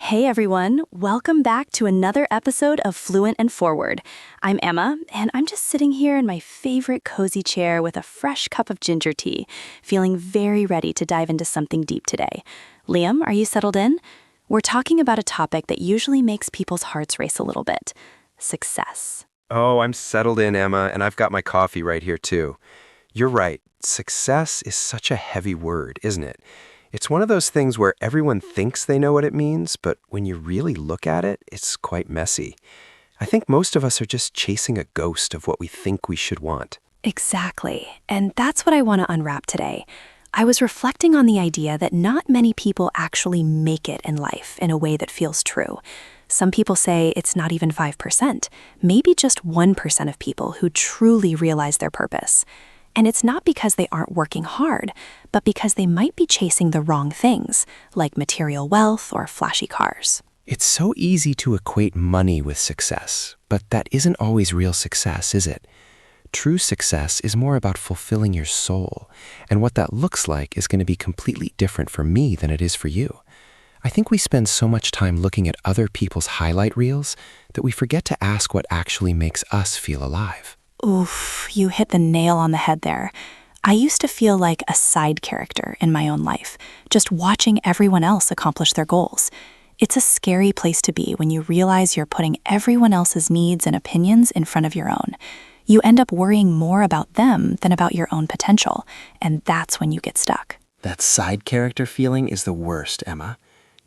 Hey everyone, welcome back to another episode of Fluent and Forward. I'm Emma, and I'm just sitting here in my favorite cozy chair with a fresh cup of ginger tea, feeling very ready to dive into something deep today. Liam, are you settled in? We're talking about a topic that usually makes people's hearts race a little bit: success. Oh, I'm settled in, Emma, and I've got my coffee right here too. You're right. Success is such a heavy word, isn't it? It's one of those things where everyone thinks they know what it means, but when you really look at it, it's quite messy. I think most of us are just chasing a ghost of what we think we should want. Exactly, and that's what I want to unwrap today. I was reflecting on the idea that not many people actually make it in life in a way that feels true. Some people say it's not even 5%, maybe just 1% of people who truly realize their purpose. And it's not because they aren't working hard, but because they might be chasing the wrong things, like material wealth or flashy cars. It's so easy to equate money with success, but that isn't always real success, is it? True success is more about fulfilling your soul, and what that looks like is going to be completely different for me than it is for you. I think we spend so much time looking at other people's highlight reels that we forget to ask what actually makes us feel alive. Oof, you hit the nail on the head there. I used to feel like a side character in my own life, just watching everyone else accomplish their goals. It's a scary place to be when you realize you're putting everyone else's needs and opinions in front of your own. You end up worrying more about them than about your own potential, and that's when you get stuck. That side character feeling is the worst, Emma.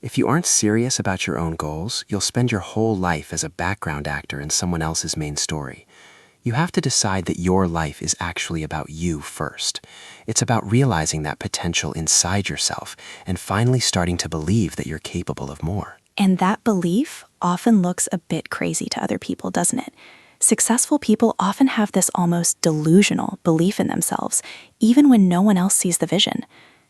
If you aren't serious about your own goals, you'll spend your whole life as a background actor in someone else's main story. You have to decide that your life is actually about you first. It's about realizing that potential inside yourself and finally starting to believe that you're capable of more. And that belief often looks a bit crazy to other people, doesn't it? Successful people often have this almost delusional belief in themselves, even when no one else sees the vision.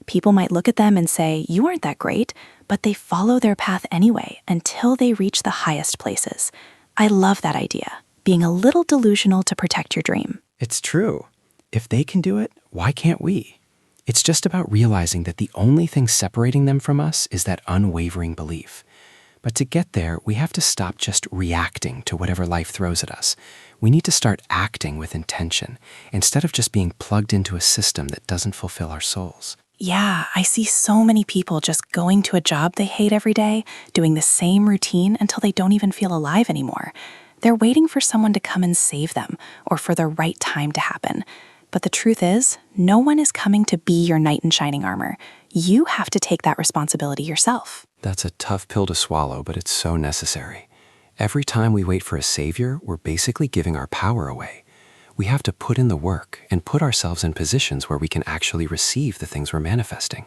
People might look at them and say, "You aren't that great," but they follow their path anyway until they reach the highest places. I love that idea. Being a little delusional to protect your dream. It's true. If they can do it, why can't we? It's just about realizing that the only thing separating them from us is that unwavering belief. But to get there, we have to stop just reacting to whatever life throws at us. We need to start acting with intention, instead of just being plugged into a system that doesn't fulfill our souls. Yeah, I see so many people just going to a job they hate every day, doing the same routine until they don't even feel alive anymore. They're waiting for someone to come and save them, or for the right time to happen. But the truth is, no one is coming to be your knight in shining armor. You have to take that responsibility yourself. That's a tough pill to swallow, but it's so necessary. Every time we wait for a savior, we're basically giving our power away. We have to put in the work and put ourselves in positions where we can actually receive the things we're manifesting.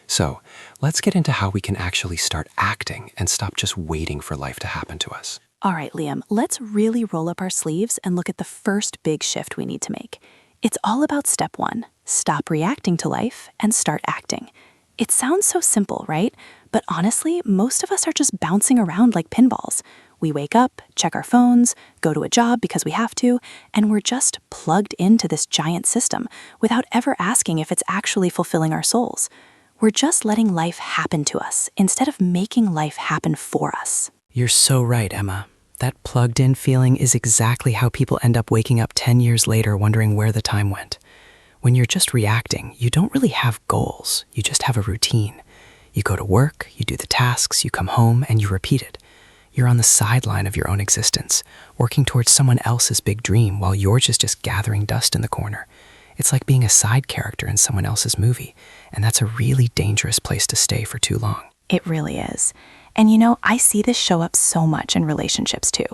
So, let's get into how we can actually start acting and stop just waiting for life to happen to us. All right, Liam, let's really roll up our sleeves and look at the first big shift we need to make. It's all about step one: stop reacting to life and start acting. It sounds so simple, right? But honestly, most of us are just bouncing around like pinballs. We wake up, check our phones, go to a job because we have to, and we're just plugged into this giant system without ever asking if it's actually fulfilling our souls. We're just letting life happen to us instead of making life happen for us. You're so right, Emma. That plugged-in feeling is exactly how people end up waking up 10 years later wondering where the time went. When you're just reacting, you don't really have goals. You just have a routine. You go to work, you do the tasks, you come home, and you repeat it. You're on the sideline of your own existence, working towards someone else's big dream while yours is just gathering dust in the corner. It's like being a side character in someone else's movie, and that's a really dangerous place to stay for too long. It really is. And you know, I see this show up so much in relationships too.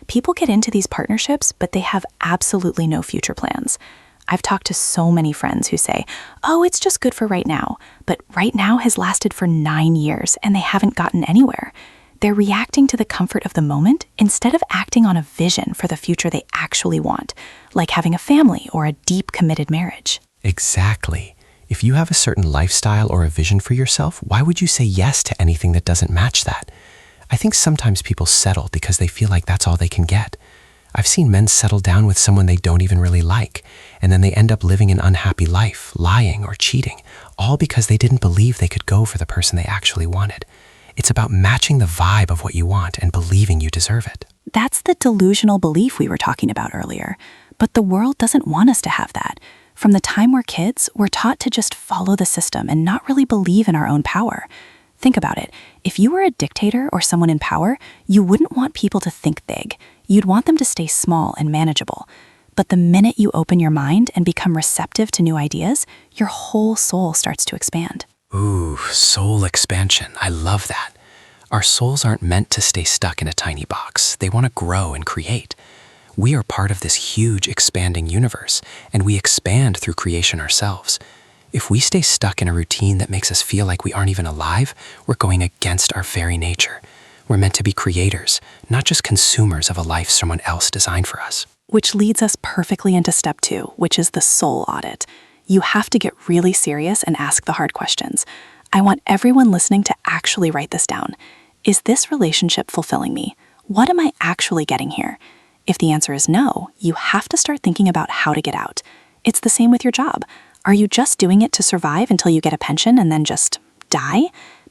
People get into these partnerships, but they have absolutely no future plans. I've talked to so many friends who say, "Oh, it's just good for right now." But right now has lasted for 9 years and they haven't gotten anywhere. They're reacting to the comfort of the moment instead of acting on a vision for the future they actually want, like having a family or a deep committed marriage. Exactly. If you have a certain lifestyle or a vision for yourself, why would you say yes to anything that doesn't match that? I think sometimes people settle because they feel like that's all they can get. I've seen men settle down with someone they don't even really like, and then they end up living an unhappy life, lying or cheating, all because they didn't believe they could go for the person they actually wanted. It's about matching the vibe of what you want and believing you deserve it. That's the delusional belief we were talking about earlier. But the world doesn't want us to have that. From the time we're kids, we're taught to just follow the system and not really believe in our own power. Think about it. If you were a dictator or someone in power, you wouldn't want people to think big. You'd want them to stay small and manageable. But the minute you open your mind and become receptive to new ideas, your whole soul starts to expand. Ooh, soul expansion. I love that. Our souls aren't meant to stay stuck in a tiny box. They want to grow and create. We are part of this huge expanding universe, and we expand through creation ourselves. If we stay stuck in a routine that makes us feel like we aren't even alive, we're going against our very nature. We're meant to be creators, not just consumers of a life someone else designed for us. Which leads us perfectly into step 2, which is the soul audit. You have to get really serious and ask the hard questions. I want everyone listening to actually write this down. Is this relationship fulfilling me? What am I actually getting here? If the answer is no, you have to start thinking about how to get out. It's the same with your job. Are you just doing it to survive until you get a pension and then just die?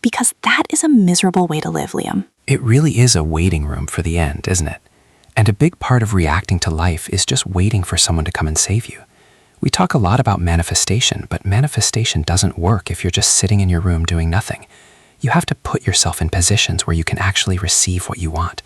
Because that is a miserable way to live, Liam. It really is a waiting room for the end, isn't it? And a big part of reacting to life is just waiting for someone to come and save you. We talk a lot about manifestation, but manifestation doesn't work if you're just sitting in your room doing nothing. You have to put yourself in positions where you can actually receive what you want.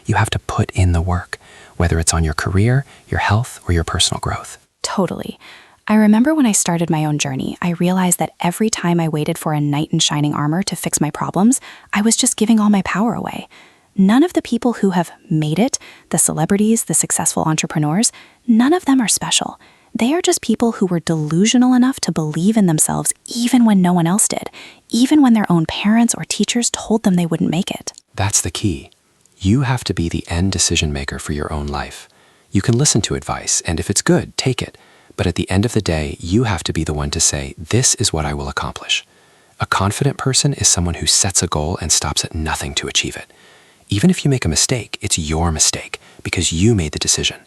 You have to put in the work, whether it's on your career, your health, or your personal growth. Totally. I remember when I started my own journey, I realized that every time I waited for a knight in shining armor to fix my problems, I was just giving all my power away. None of the people who have made it, the celebrities, the successful entrepreneurs, none of them are special. They are just people who were delusional enough to believe in themselves even when no one else did, even when their own parents or teachers told them they wouldn't make it. That's the key. You have to be the end decision maker for your own life. You can listen to advice, and if it's good, take it. But at the end of the day, you have to be the one to say, this is what I will accomplish. A confident person is someone who sets a goal and stops at nothing to achieve it. Even if you make a mistake, it's your mistake because you made the decision.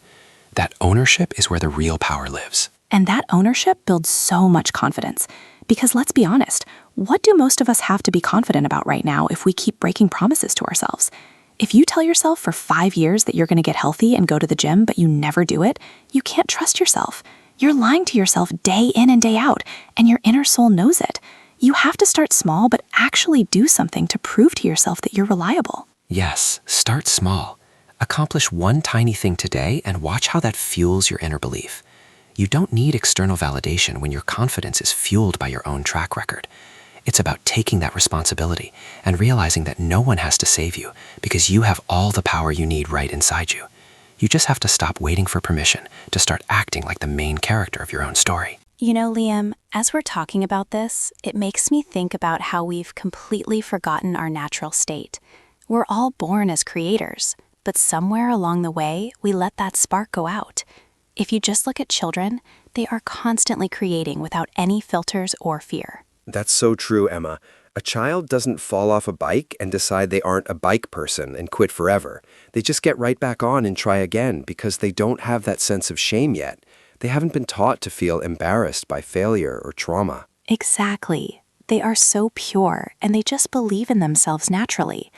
That ownership is where the real power lives. And that ownership builds so much confidence. Because let's be honest, what do most of us have to be confident about right now if we keep breaking promises to ourselves? If you tell yourself for 5 years that you're going to get healthy and go to the gym, but you never do it, you can't trust yourself. You're lying to yourself day in and day out, and your inner soul knows it. You have to start small, but actually do something to prove to yourself that you're reliable. Yes, start small. Accomplish one tiny thing today and watch how that fuels your inner belief. You don't need external validation when your confidence is fueled by your own track record. It's about taking that responsibility and realizing that no one has to save you because you have all the power you need right inside you. You just have to stop waiting for permission to start acting like the main character of your own story. You know, Liam, as we're talking about this, it makes me think about how we've completely forgotten our natural state. We're all born as creators, but somewhere along the way, we let that spark go out. If you just look at children, they are constantly creating without any filters or fear. That's so true, Emma. A child doesn't fall off a bike and decide they aren't a bike person and quit forever. They just get right back on and try again because they don't have that sense of shame yet. They haven't been taught to feel embarrassed by failure or trauma. Exactly. They are so pure, and they just believe in themselves naturally.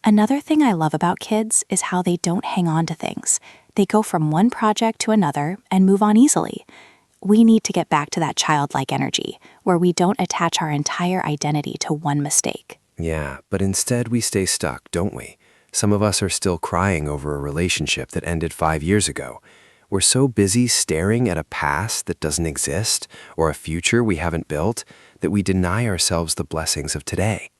Another thing I love about kids is how they don't hang on to things. They go from one project to another and move on easily. We need to get back to that childlike energy, where we don't attach our entire identity to one mistake. Yeah, but instead we stay stuck, don't we? Some of us are still crying over a relationship that ended 5 years ago. We're so busy staring at a past that doesn't exist or a future we haven't built that we deny ourselves the blessings of today.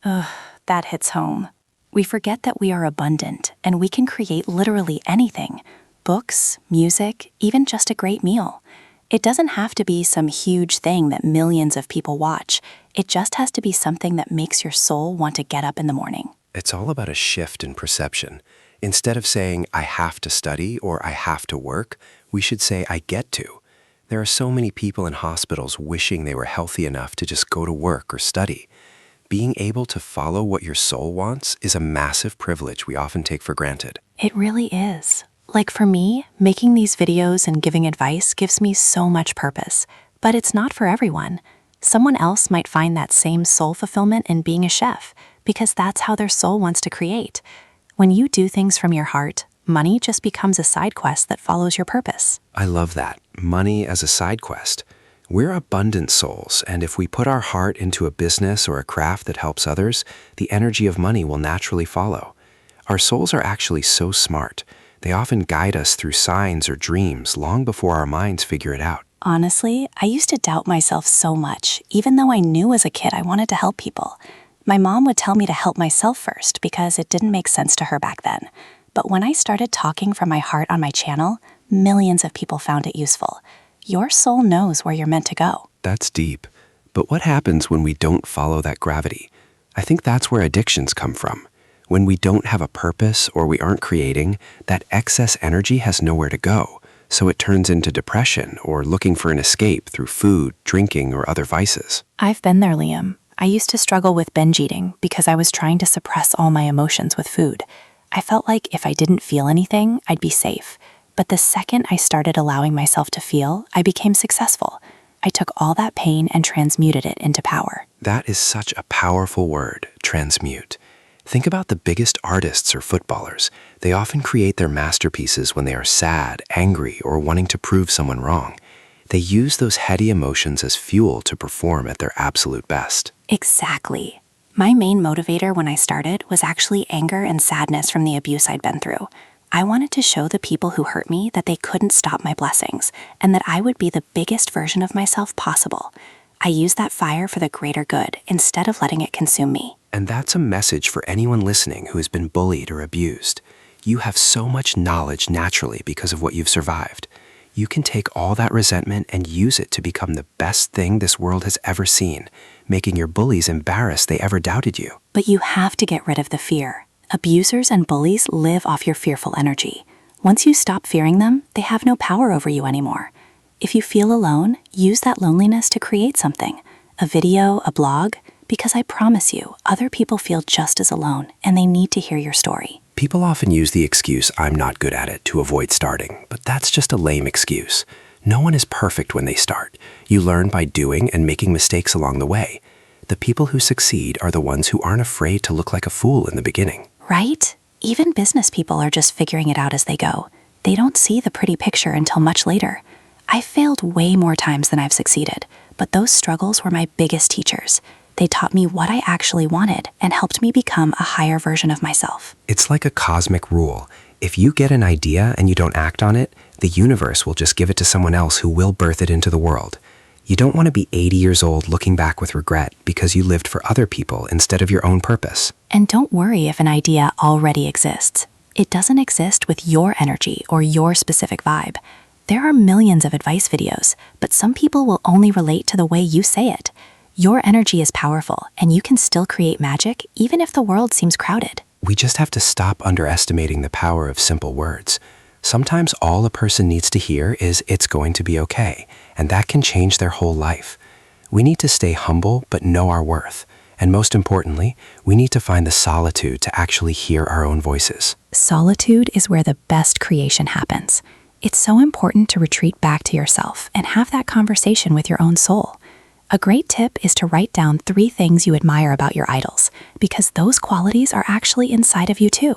That hits home. We forget that we are abundant and we can create literally anything. Books, music, even just a great meal. It doesn't have to be some huge thing that millions of people watch. It just has to be something that makes your soul want to get up in the morning. It's all about a shift in perception. Instead of saying, I have to study or I have to work, we should say, I get to. There are so many people in hospitals wishing they were healthy enough to just go to work or study. Being able to follow what your soul wants is a massive privilege we often take for granted. It really is. Like for me, making these videos and giving advice gives me so much purpose, but it's not for everyone. Someone else might find that same soul fulfillment in being a chef, because that's how their soul wants to create. When you do things from your heart, money just becomes a side quest that follows your purpose. I love that. Money as a side quest. We're abundant souls, and if we put our heart into a business or a craft that helps others, the energy of money will naturally follow. Our souls are actually so smart. They often guide us through signs or dreams long before our minds figure it out. Honestly, I used to doubt myself so much, even though I knew as a kid I wanted to help people. My mom would tell me to help myself first because it didn't make sense to her back then. But when I started talking from my heart on my channel, millions of people found it useful. Your soul knows where you're meant to go. That's deep. But what happens when we don't follow that gravity? I think that's where addictions come from. When we don't have a purpose or we aren't creating, that excess energy has nowhere to go. So it turns into depression or looking for an escape through food, drinking, or other vices. I've been there, Liam. I used to struggle with binge eating because I was trying to suppress all my emotions with food. I felt like if I didn't feel anything, I'd be safe. But the second I started allowing myself to feel, I became successful. I took all that pain and transmuted it into power. That is such a powerful word, transmute. Think about the biggest artists or footballers. They often create their masterpieces when they are sad, angry, or wanting to prove someone wrong. They use those heady emotions as fuel to perform at their absolute best. Exactly. My main motivator when I started was actually anger and sadness from the abuse I'd been through. I wanted to show the people who hurt me that they couldn't stop my blessings and that I would be the biggest version of myself possible. I used that fire for the greater good instead of letting it consume me. And that's a message for anyone listening who has been bullied or abused. You have so much knowledge naturally because of what you've survived. You can take all that resentment and use it to become the best thing this world has ever seen, making your bullies embarrassed they ever doubted you. But you have to get rid of the fear. Abusers and bullies live off your fearful energy. Once you stop fearing them, they have no power over you anymore. If you feel alone, use that loneliness to create something. A video, a blog, because I promise you, other people feel just as alone and they need to hear your story. People often use the excuse, "I'm not good at it," to avoid starting, but that's just a lame excuse. No one is perfect when they start. You learn by doing and making mistakes along the way. The people who succeed are the ones who aren't afraid to look like a fool in the beginning. Right? Even business people are just figuring it out as they go. They don't see the pretty picture until much later. I failed way more times than I've succeeded, but those struggles were my biggest teachers. They taught me what I actually wanted and helped me become a higher version of myself. It's like a cosmic rule. If you get an idea and you don't act on it, the universe will just give it to someone else who will birth it into the world. You don't want to be 80 years old looking back with regret because you lived for other people instead of your own purpose. And don't worry if an idea already exists. It doesn't exist with your energy or your specific vibe. There are millions of advice videos, but some people will only relate to the way you say it. Your energy is powerful, and you can still create magic even if the world seems crowded. We just have to stop underestimating the power of simple words. Sometimes all a person needs to hear is, "It's going to be okay," and that can change their whole life. We need to stay humble but know our worth. And most importantly, we need to find the solitude to actually hear our own voices. Solitude is where the best creation happens. It's so important to retreat back to yourself and have that conversation with your own soul. A great tip is to write down 3 things you admire about your idols, because those qualities are actually inside of you too.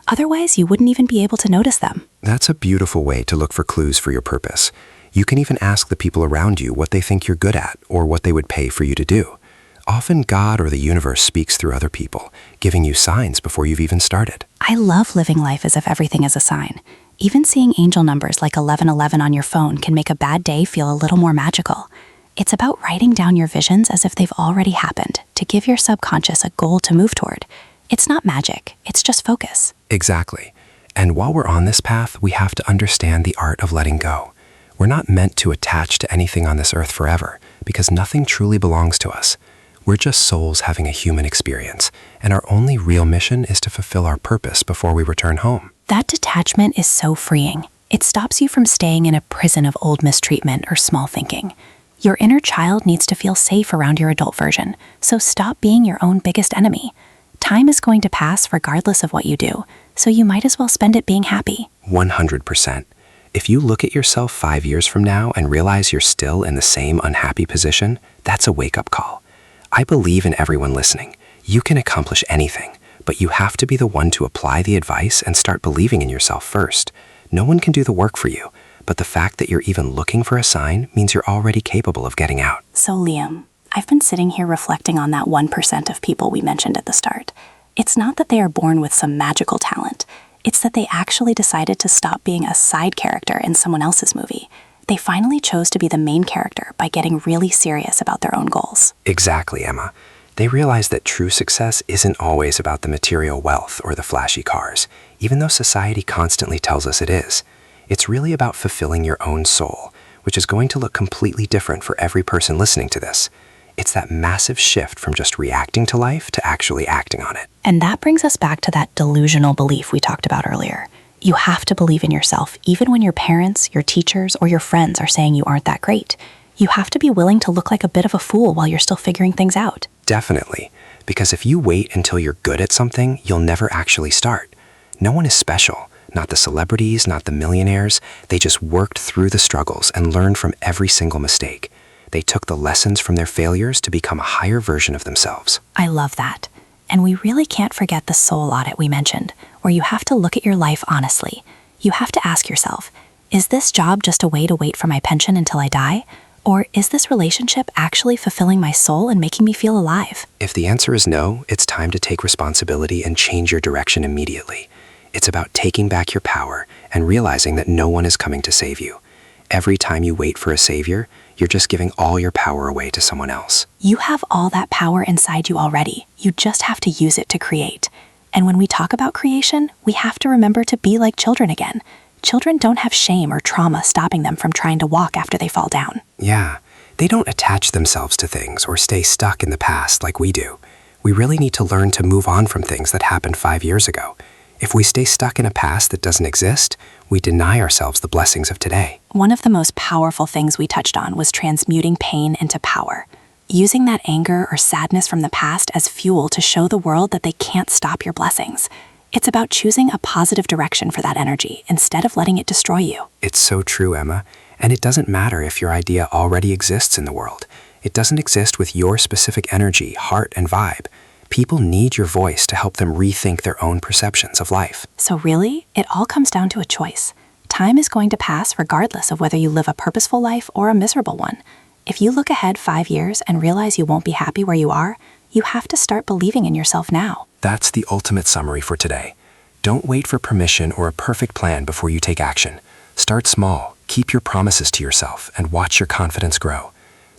Otherwise, you wouldn't even be able to notice them. That's a beautiful way to look for clues for your purpose. You can even ask the people around you what they think you're good at or what they would pay for you to do. Often God or the universe speaks through other people, giving you signs before you've even started. I love living life as if everything is a sign. Even seeing angel numbers like 1111 on your phone can make a bad day feel a little more magical. It's about writing down your visions as if they've already happened to give your subconscious a goal to move toward. It's not magic, it's just focus. Exactly. And while we're on this path, we have to understand the art of letting go. We're not meant to attach to anything on this earth forever, because nothing truly belongs to us. We're just souls having a human experience, and our only real mission is to fulfill our purpose before we return home. That detachment is so freeing. It stops you from staying in a prison of old mistreatment or small thinking. Your inner child needs to feel safe around your adult version, so stop being your own biggest enemy. Time is going to pass regardless of what you do, so you might as well spend it being happy. 100%. If you look at yourself 5 years from now and realize you're still in the same unhappy position, that's a wake-up call. I believe in everyone listening. You can accomplish anything, but you have to be the one to apply the advice and start believing in yourself first. No one can do the work for you, but the fact that you're even looking for a sign means you're already capable of getting out. So, Liam, I've been sitting here reflecting on that 1% of people we mentioned at the start. It's not that they are born with some magical talent. It's that they actually decided to stop being a side character in someone else's movie. They finally chose to be the main character by getting really serious about their own goals. Exactly, Emma. They realize that true success isn't always about the material wealth or the flashy cars, even though society constantly tells us it is. It's really about fulfilling your own soul, which is going to look completely different for every person listening to this. It's that massive shift from just reacting to life to actually acting on it. And that brings us back to that delusional belief we talked about earlier. You have to believe in yourself, even when your parents, your teachers, or your friends are saying you aren't that great. You have to be willing to look like a bit of a fool while you're still figuring things out. Definitely, because if you wait until you're good at something, you'll never actually start. No one is special, not the celebrities, not the millionaires. They just worked through the struggles and learned from every single mistake. They took the lessons from their failures to become a higher version of themselves. I love that. And we really can't forget the soul audit we mentioned, where you have to look at your life honestly. You have to ask yourself, is this job just a way to wait for my pension until I die? Or is this relationship actually fulfilling my soul and making me feel alive? If the answer is no, it's time to take responsibility and change your direction immediately. It's about taking back your power and realizing that no one is coming to save you. Every time you wait for a savior, you're just giving all your power away to someone else. You have all that power inside you already. You just have to use it to create. And when we talk about creation, we have to remember to be like children again. Children don't have shame or trauma stopping them from trying to walk after they fall down. Yeah, they don't attach themselves to things or stay stuck in the past like we do. We really need to learn to move on from things that happened 5 years ago. If we stay stuck in a past that doesn't exist, we deny ourselves the blessings of today. One of the most powerful things we touched on was transmuting pain into power. Using that anger or sadness from the past as fuel to show the world that they can't stop your blessings. It's about choosing a positive direction for that energy instead of letting it destroy you. It's so true, Emma. And it doesn't matter if your idea already exists in the world. It doesn't exist with your specific energy, heart, and vibe. People need your voice to help them rethink their own perceptions of life. So really, it all comes down to a choice. Time is going to pass regardless of whether you live a purposeful life or a miserable one. If you look ahead 5 years and realize you won't be happy where you are, you have to start believing in yourself now. That's the ultimate summary for today. Don't wait for permission or a perfect plan before you take action. Start small, keep your promises to yourself, and watch your confidence grow.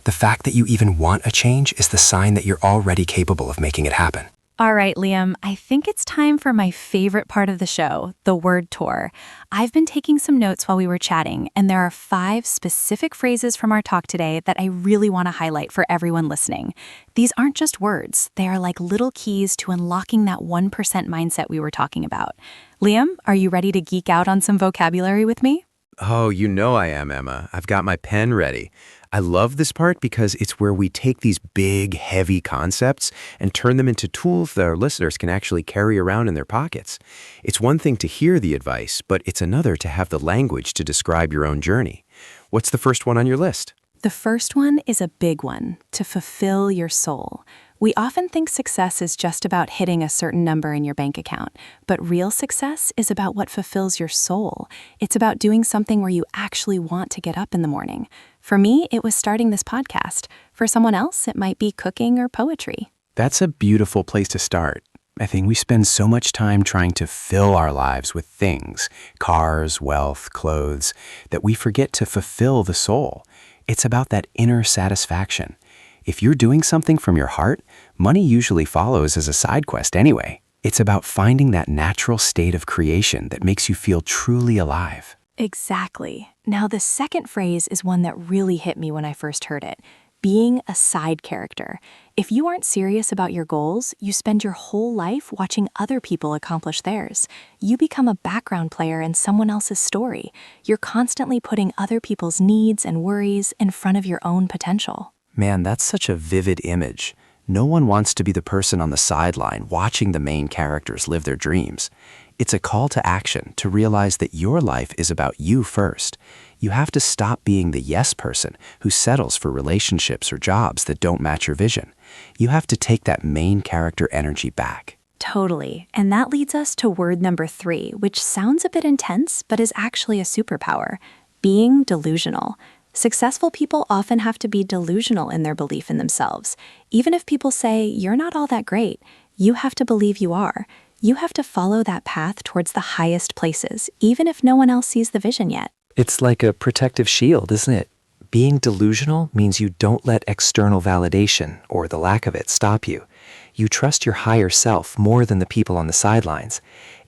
The fact that you even want a change is the sign that you're already capable of making it happen. All right, Liam, I think it's time for my favorite part of the show, the word tour. I've been taking some notes while we were chatting, and there are 5 specific phrases from our talk today that I really want to highlight for everyone listening. These aren't just words. They are like little keys to unlocking that 1% mindset we were talking about. Liam, are you ready to geek out on some vocabulary with me? Oh, you know I am, Emma. I've got my pen ready. I love this part because it's where we take these big, heavy concepts and turn them into tools that our listeners can actually carry around in their pockets. It's one thing to hear the advice, but it's another to have the language to describe your own journey. What's the first one on your list? The first one is a big one, to fulfill your soul. We often think success is just about hitting a certain number in your bank account, but real success is about what fulfills your soul. It's about doing something where you actually want to get up in the morning. For me, it was starting this podcast. For someone else, it might be cooking or poetry. That's a beautiful place to start. I think we spend so much time trying to fill our lives with things, cars, wealth, clothes, that we forget to fulfill the soul. It's about that inner satisfaction. If you're doing something from your heart, money usually follows as a side quest anyway. It's about finding that natural state of creation that makes you feel truly alive. Exactly. Now, the second phrase is one that really hit me when I first heard it. Being a side character. If you aren't serious about your goals, you spend your whole life watching other people accomplish theirs. You become a background player in someone else's story. You're constantly putting other people's needs and worries in front of your own potential. Man, that's such a vivid image. No one wants to be the person on the sideline watching the main characters live their dreams. It's a call to action to realize that your life is about you first. You have to stop being the yes person who settles for relationships or jobs that don't match your vision. You have to take that main character energy back. Totally. And that leads us to word number 3, which sounds a bit intense, but is actually a superpower: being delusional. Successful people often have to be delusional in their belief in themselves. Even if people say, you're not all that great, you have to believe you are. You have to follow that path towards the highest places, even if no one else sees the vision yet. It's like a protective shield, isn't it? Being delusional means you don't let external validation, or the lack of it, stop you. You trust your higher self more than the people on the sidelines.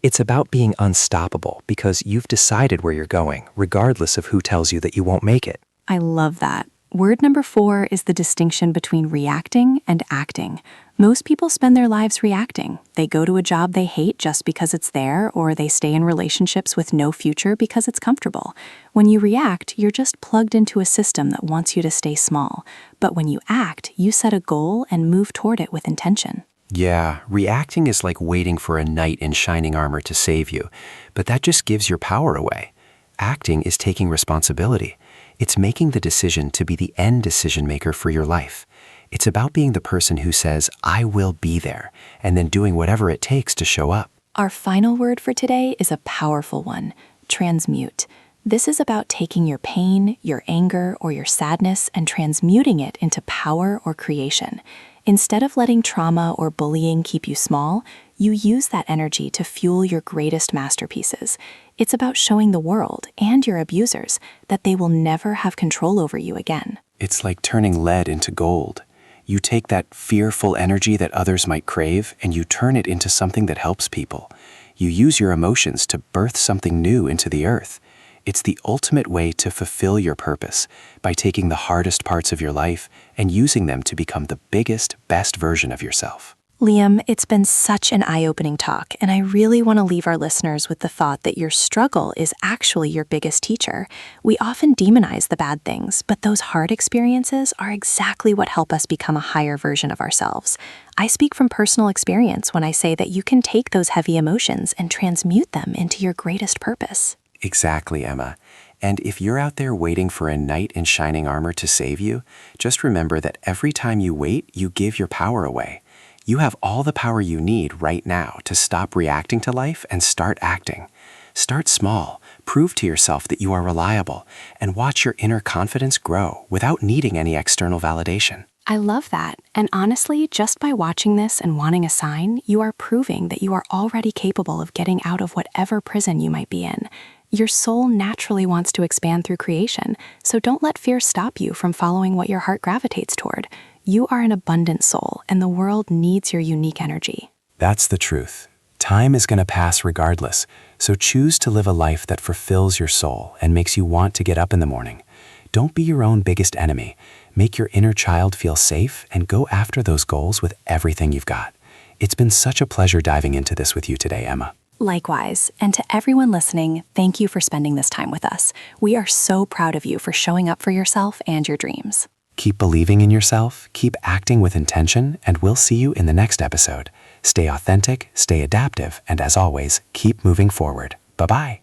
It's about being unstoppable because you've decided where you're going, regardless of who tells you that you won't make it. I love that. Word number 4 is the distinction between reacting and acting. Most people spend their lives reacting. They go to a job they hate just because it's there, or they stay in relationships with no future because it's comfortable. When you react, you're just plugged into a system that wants you to stay small. But when you act, you set a goal and move toward it with intention. Yeah, reacting is like waiting for a knight in shining armor to save you, but that just gives your power away. Acting is taking responsibility. It's making the decision to be the end decision maker for your life. It's about being the person who says, I will be there, and then doing whatever it takes to show up. Our final word for today is a powerful one: transmute. This is about taking your pain, your anger, or your sadness and transmuting it into power or creation. Instead of letting trauma or bullying keep you small, you use that energy to fuel your greatest masterpieces. It's about showing the world and your abusers that they will never have control over you again. It's like turning lead into gold. You take that fearful energy that others might crave and you turn it into something that helps people. You use your emotions to birth something new into the earth. It's the ultimate way to fulfill your purpose by taking the hardest parts of your life and using them to become the biggest, best version of yourself. Liam, it's been such an eye-opening talk, and I really want to leave our listeners with the thought that your struggle is actually your biggest teacher. We often demonize the bad things, but those hard experiences are exactly what help us become a higher version of ourselves. I speak from personal experience when I say that you can take those heavy emotions and transmute them into your greatest purpose. Exactly, Emma. And if you're out there waiting for a knight in shining armor to save you, just remember that every time you wait, you give your power away. You have all the power you need right now to stop reacting to life and start acting. Start small, prove to yourself that you are reliable, and watch your inner confidence grow without needing any external validation. I love that. And honestly, just by watching this and wanting a sign, you are proving that you are already capable of getting out of whatever prison you might be in. Your soul naturally wants to expand through creation, so don't let fear stop you from following what your heart gravitates toward. You are an abundant soul, and the world needs your unique energy. That's the truth. Time is going to pass regardless, so choose to live a life that fulfills your soul and makes you want to get up in the morning. Don't be your own biggest enemy. Make your inner child feel safe and go after those goals with everything you've got. It's been such a pleasure diving into this with you today, Emma. Likewise, and to everyone listening, thank you for spending this time with us. We are so proud of you for showing up for yourself and your dreams. Keep believing in yourself, keep acting with intention, and we'll see you in the next episode. Stay authentic, stay adaptive, and as always, keep moving forward. Bye-bye.